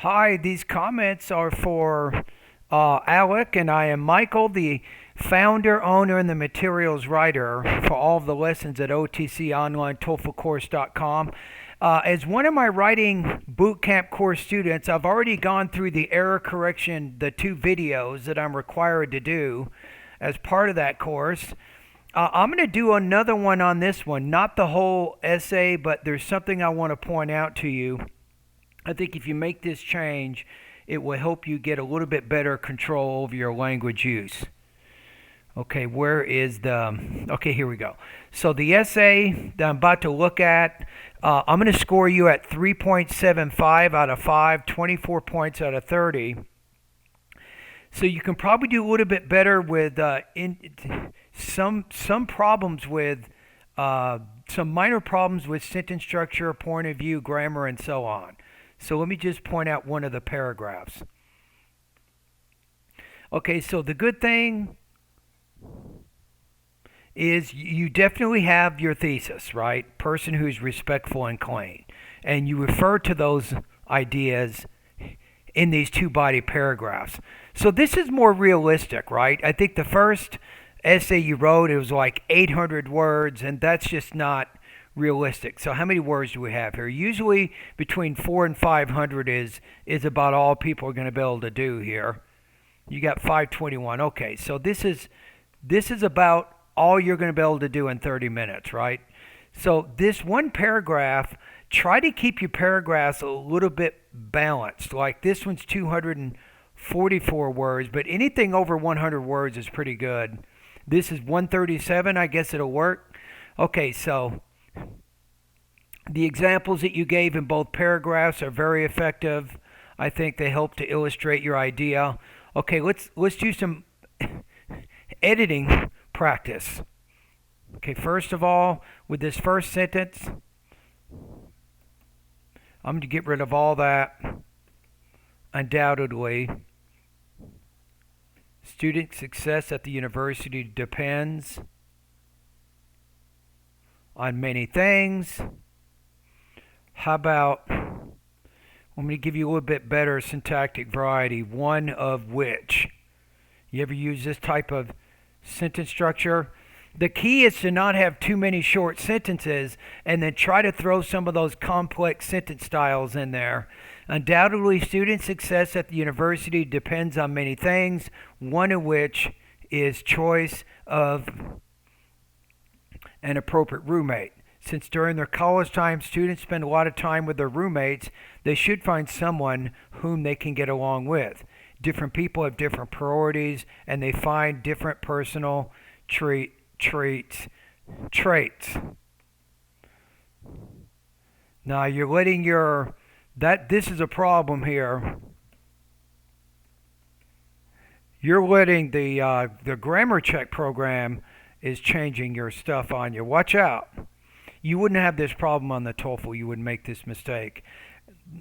Hi, these comments are for Alec, and I am Michael, the founder, owner, and the materials writer for all of the lessons at OTCOnline As one of my writing bootcamp course students, I've already gone through the error correction, the two videos that I'm required to do as part of that course. I'm going to do another one on this one, not the whole essay, but there's something I want to point out to you. I think if you make this change, it will help you get a little bit better control over your language use. Okay, where is the... Okay, here we go. So the essay that I'm about to look at, I'm going to score you at 3.75 out of 5, 24 points out of 30. So you can probably do a little bit better with some problems with some minor problems with sentence structure, point of view, grammar, and so on. So let me just point out one of the paragraphs. Okay, so the good thing is you definitely have your thesis, right? Person who's respectful and clean. And you refer to those ideas in these two body paragraphs. So this is more realistic, right? I think the first essay you wrote, it was like 800 words, and that's just not realistic. So how many words do we have here? Usually between 400 and 500 is about all people are going to be able to do here. You got 521. Okay, so this is about all you're going to be able to do in 30 minutes, right? So this one paragraph, try to keep your paragraphs a little bit balanced. Like this one's 244 words, but anything over 100 words is pretty good. This is 137. I guess it'll work. Okay, so the examples that you gave in both paragraphs are very effective. I think they help to illustrate your idea. Okay, let's do some editing practice. Okay, first of all, with this first sentence, I'm going to get rid of all that. Undoubtedly, student success at the university depends on many things. How about, I'm going to give you a little bit better syntactic variety, one of which. You ever use this type of sentence structure? The key is to not have too many short sentences and then try to throw some of those complex sentence styles in there. Undoubtedly, student success at the university depends on many things, one of which is choice of an appropriate roommate. Since during their college time, students spend a lot of time with their roommates, they should find someone whom they can get along with. Different people have different priorities, and they find different personal traits. Now you're letting this is a problem here. You're letting the grammar check program is changing your stuff on you. Watch out. You wouldn't have this problem on the TOEFL. You would make this mistake.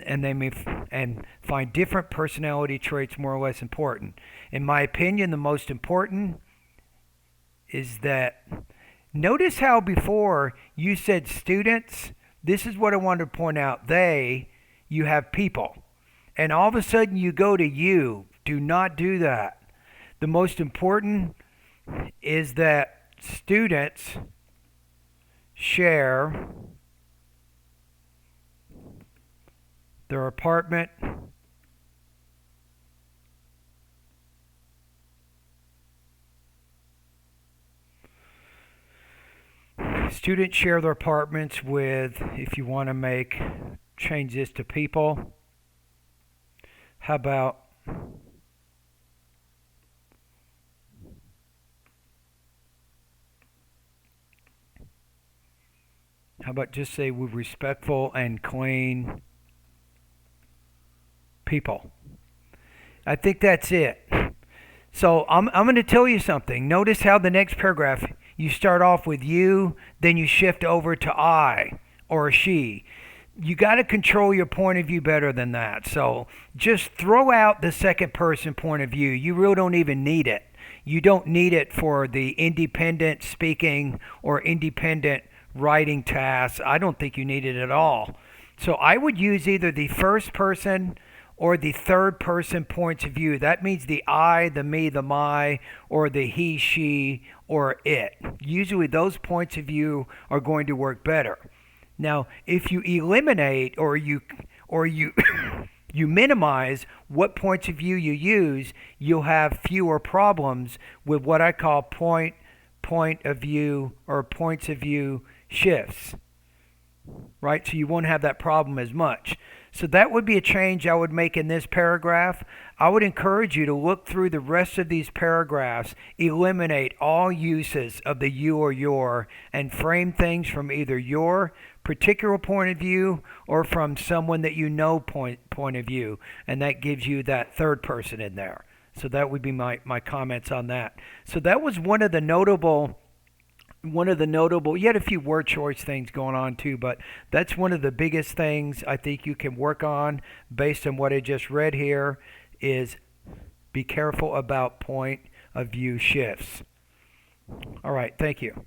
And they may and find different personality traits more or less important. In my opinion, the most important is that notice how before you said students. This is what I wanted to point out. You have people. And all of a sudden you go to you. Do not do that. The most important is that students share their apartment students share their apartments with, if you want to change this to people, how about just say with respectful and clean people. I think that's it. So I'm going to tell you something. Notice how the next paragraph, you start off with you, then you shift over to I or she. You got to control your point of view better than that. So just throw out the second person point of view. You really don't even need it. You don't need it for the independent speaking or independent writing tasks. I don't think you need it at all. So I would use either the first person or the third person points of view. That means the I, the me, the my, or the he, she, or it. Usually those points of view are going to work better. Now, if you eliminate or you you minimize what points of view you use, you'll have fewer problems with what I call point of view or points of view shifts. Right? So you won't have that problem as much. So that would be a change I would make in this paragraph. I would encourage you to look through the rest of these paragraphs, eliminate all uses of the you or your, and frame things from either your particular point of view or from someone that you know point of view. And that gives you that third person in there. So that would be my comments on that. So that was one of the notable, you had a few word choice things going on too, but that's one of the biggest things I think you can work on based on what I just read here is be careful about point of view shifts. All right, thank you.